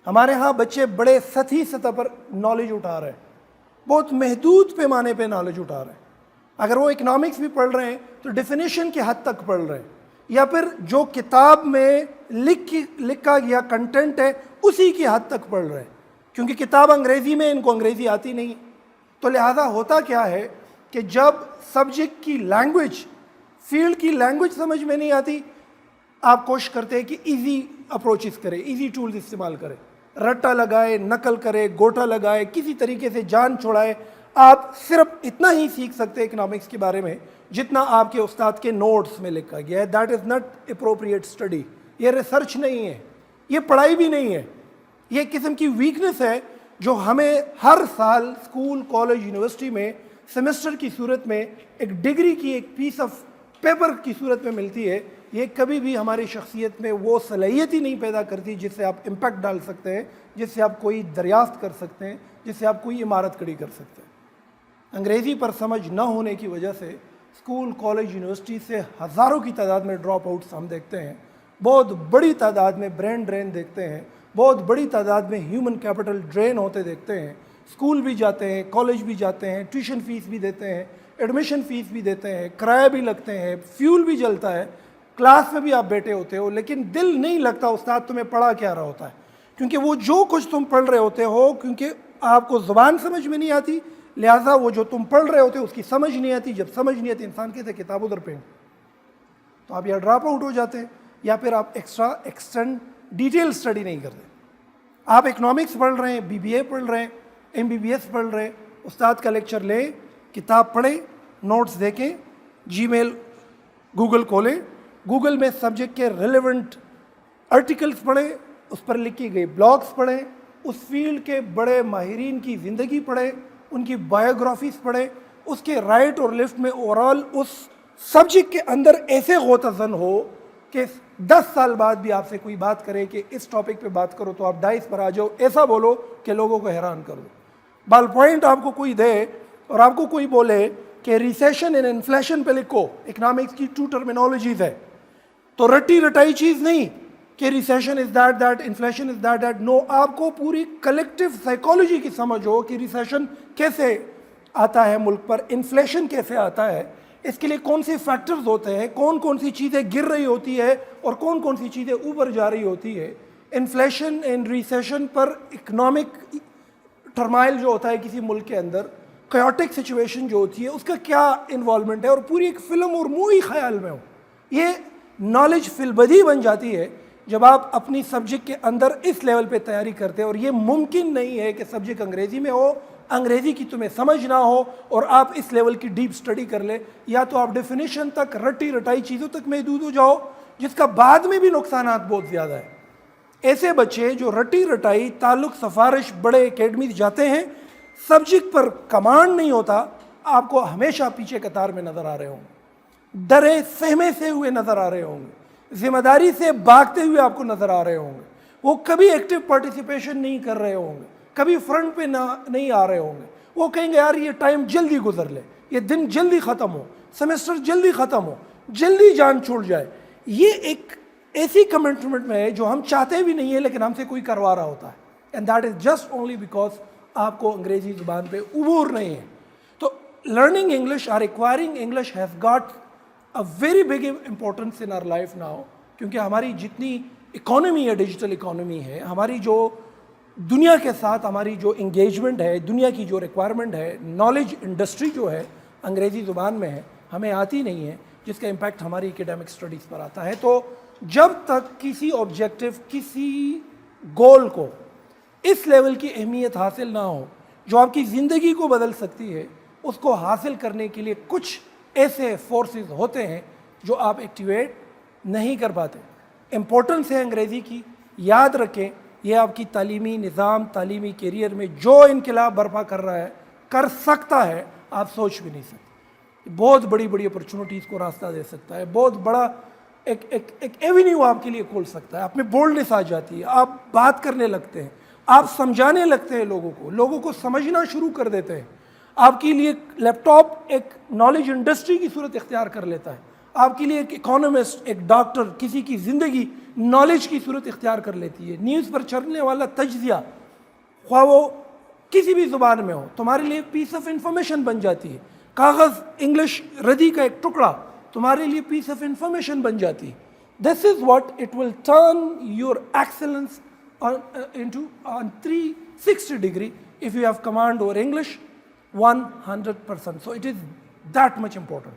ہمارے ہاں بچے بڑے سطحی سطح پر نالج اٹھا رہے ہیں، بہت محدود پیمانے پہ نالج اٹھا رہے ہیں۔ اگر وہ اکنامکس بھی پڑھ رہے ہیں تو ڈیفینیشن کی حد تک پڑھ رہے ہیں، یا پھر جو کتاب میں لکھا گیا کنٹینٹ ہے اسی کی حد تک پڑھ رہے ہیں، کیونکہ کتاب انگریزی میں، ان کو انگریزی آتی نہیں۔ تو لہٰذا ہوتا کیا ہے کہ جب سبجیکٹ کی لینگویج، فیلڈ کی لینگویج سمجھ میں نہیں آتی، آپ کوشش کرتے ہیں کہ ایزی اپروچز کرے، ایزی ٹولز استعمال کرے، رٹا لگائے، نقل کرے، گوٹا لگائے، کسی طریقے سے جان چھوڑائے۔ آپ صرف اتنا ہی سیکھ سکتے ہیں اکنامکس کے بارے میں جتنا آپ کے استاد کے نوٹس میں لکھا گیا ہے۔ That is not appropriate study, یہ ریسرچ نہیں ہے، یہ پڑھائی بھی نہیں ہے، یہ قسم کی ویکنس ہے جو ہمیں ہر سال اسکول، کالج، یونیورسٹی میں سیمسٹر کی صورت میں ایک ڈگری کی، ایک پیس آف پیپر کی صورت میں ملتی ہے۔ یہ کبھی بھی ہماری شخصیت میں وہ صلاحیت ہی نہیں پیدا کرتی جس سے آپ امپیکٹ ڈال سکتے ہیں، جس سے آپ کوئی دریافت کر سکتے ہیں، جس سے آپ کوئی عمارت کھڑی کر سکتے ہیں۔ انگریزی پر سمجھ نہ ہونے کی وجہ سے اسکول، کالج، یونیورسٹی سے ہزاروں کی تعداد میں ڈراپ آؤٹس ہم دیکھتے ہیں، بہت بڑی تعداد میں برین ڈرین دیکھتے ہیں، بہت بڑی تعداد میں ہیومن کیپٹل ڈرین ہوتے دیکھتے ہیں۔ اسکول بھی جاتے ہیں، کالج بھی جاتے ہیں، ٹیوشن فیس بھی دیتے ہیں، ایڈمیشن فیس بھی دیتے ہیں، کرایہ بھی لگتے ہیں، فیول بھی جلتا ہے، کلاس میں بھی آپ بیٹھے ہوتے ہو، لیکن دل نہیں لگتا استاد تمہیں پڑھا کیا رہا ہوتا ہے، کیونکہ وہ جو کچھ تم پڑھ رہے ہوتے ہو، کیونکہ آپ کو زبان سمجھ میں نہیں آتی، لہٰذا وہ جو تم پڑھ رہے ہوتے ہو اس کی سمجھ نہیں آتی۔ جب سمجھ نہیں آتی، انسان کہتے ہیں کتاب ادھر پینٹ، تو آپ یا ڈراپ آؤٹ ہو جاتے ہیں، یا پھر آپ ایکسٹینڈ ڈیٹیل اسٹڈی نہیں کرتے۔ آپ اکنامکس پڑھ رہے ہیں، BBA پڑھ رہے ہیں، MBBS پڑھ رہے ہیں، استاد کا لیکچر لیں، کتاب پڑھیں، نوٹس دیکھیں، جی میل، گوگل کھولیں، گوگل میں سبجیکٹ کے ریلیونٹ آرٹیکلس پڑھیں، اس پر لکھی گئی بلاگس پڑھیں، اس فیلڈ کے بڑے ماہرین کی زندگی پڑھیں، ان کی بایوگرافیز پڑھیں، اس کے رائٹ اور لیفٹ میں اوورال اس سبجیکٹ کے اندر ایسے غوطہ زن ہو کہ 10 سال بعد بھی آپ سے کوئی بات کرے کہ اس ٹاپک پہ بات کرو تو آپ ڈائس پر آ جاؤ، ایسا بولو کہ لوگوں کو حیران کر دو۔ بال پوائنٹ آپ کو کوئی دے اور آپ کو کوئی بولے کہ ریسیشن اینڈ انفلیشن پہ لکھو، اکنامکس کی 2 ٹرمینالوجیز ہے، تو رٹی رٹائی چیز نہیں کہ recession is that inflation is that no, آپ کو پوری کلیکٹیو سائیکالوجی کی سمجھ ہو کہ ریسیشن کیسے آتا ہے ملک پر، انفلیشن کیسے آتا ہے، اس کے لیے کون سے فیکٹرز ہوتے ہیں، کون کون سی چیزیں گر رہی ہوتی ہے اور کون کون سی چیزیں اوپر جا رہی ہوتی ہے۔ Inflation and recession per economic turmoil جو ہوتا ہے کسی ملک کے اندر، کیوٹک سچویشن جو ہوتی ہے، اس کا کیا انوالومنٹ ہے، اور پوری ایک فلم اور مووی خیال میں ہو۔ یہ نالج فی البدی بن جاتی ہے جب آپ اپنی سبجیکٹ کے اندر اس لیول پہ تیاری کرتے ہیں، اور یہ ممکن نہیں ہے کہ سبجیکٹ انگریزی میں ہو، انگریزی کی تمہیں سمجھ نہ ہو اور آپ اس لیول کی ڈیپ سٹڈی کر لیں، یا تو آپ ڈیفینیشن تک، رٹی رٹائی چیزوں تک محدود ہو جاؤ جس کا بعد میں بھی نقصانات بہت زیادہ ہے۔ ایسے بچے جو رٹی رٹائی، تعلق، سفارش، بڑے اکیڈمیز جاتے ہیں، سبجیکٹ پر کمانڈ نہیں ہوتا، آپ کو ہمیشہ پیچھے قطار میں نظر آ رہے ہوں گے، ڈرے سہمے سے ہوئے نظر آ رہے ہوں گے، ذمہ داری سے بھاگتے ہوئے آپ کو نظر آ رہے ہوں گے، وہ کبھی ایکٹیو پارٹیسپیشن نہیں کر رہے ہوں گے، کبھی فرنٹ پہ نہیں آ رہے ہوں گے، وہ کہیں گے یار یہ ٹائم جلدی گزر لے، یہ دن جلدی ختم ہو، سیمسٹر جلدی ختم ہو، جلدی جان چھوڑ جائے۔ یہ ایک ایسی کمٹمنٹ میں ہے جو ہم چاہتے بھی نہیں ہیں لیکن ہم سے کوئی کروا رہا ہوتا ہے، and that is just only because آپ کو انگریزی زبان پہ عبور نہیں ہے۔ تو لرننگ انگلش اور acquiring English has got a very big importance in our life now, کیونکہ ہماری جتنی اکانومی ہے، ڈیجیٹل اکانومی ہے، ہماری جو دنیا کے ساتھ ہماری جو انگیجمنٹ ہے، دنیا کی جو ریکوائرمنٹ ہے، نالج انڈسٹری جو ہے انگریزی زبان میں ہے، ہمیں آتی نہیں ہے، جس کا امپیکٹ ہماری اکیڈمک اسٹڈیز پر آتا ہے۔ تو جب تک کسی آبجیکٹیو، کسی گول کو اس لیول کی اہمیت حاصل نہ ہو جو آپ کی زندگی کو بدل سکتی ہے، اس کو حاصل کرنے کے لیے کچھ ایسے فورسز ہوتے ہیں جو آپ ایکٹیویٹ نہیں کر پاتے۔ امپورٹنس ہے انگریزی کی، یاد رکھیں، یہ آپ کی تعلیمی نظام، تعلیمی کیریئر میں جو انقلاب برپا کر رہا ہے، کر سکتا ہے، آپ سوچ بھی نہیں سکتے، بہت بڑی بڑی اپرچونٹیز کو راستہ دے سکتا ہے، بہت بڑا ایک ایونیو آپ کے لیے کھول سکتا ہے، آپ میں بولڈنس آ جاتی ہے، آپ بات کرنے لگتے ہیں، آپ سمجھانے لگتے ہیں لوگوں کو سمجھنا شروع کر دیتے ہیں، آپ کے لیے لیپ ٹاپ ایک نالج انڈسٹری کی صورت اختیار کر لیتا ہے، آپ کے لیے ایک اکانومسٹ، ایک ڈاکٹر، کسی کی زندگی نالج کی صورت اختیار کر لیتی ہے. نیوز پر چلنے والا تجزیہ خواہ وہ کسی بھی زبان میں ہو تمہارے لیے پیس آف انفارمیشن بن جاتی ہے. کاغذ انگلش ردی کا ایک ٹکڑا تمہارے لیے پیس آف انفارمیشن بن جاتی ہے. This is what it will turn your excellency into on 360 degree if you have command over English 100%. So it is that much important.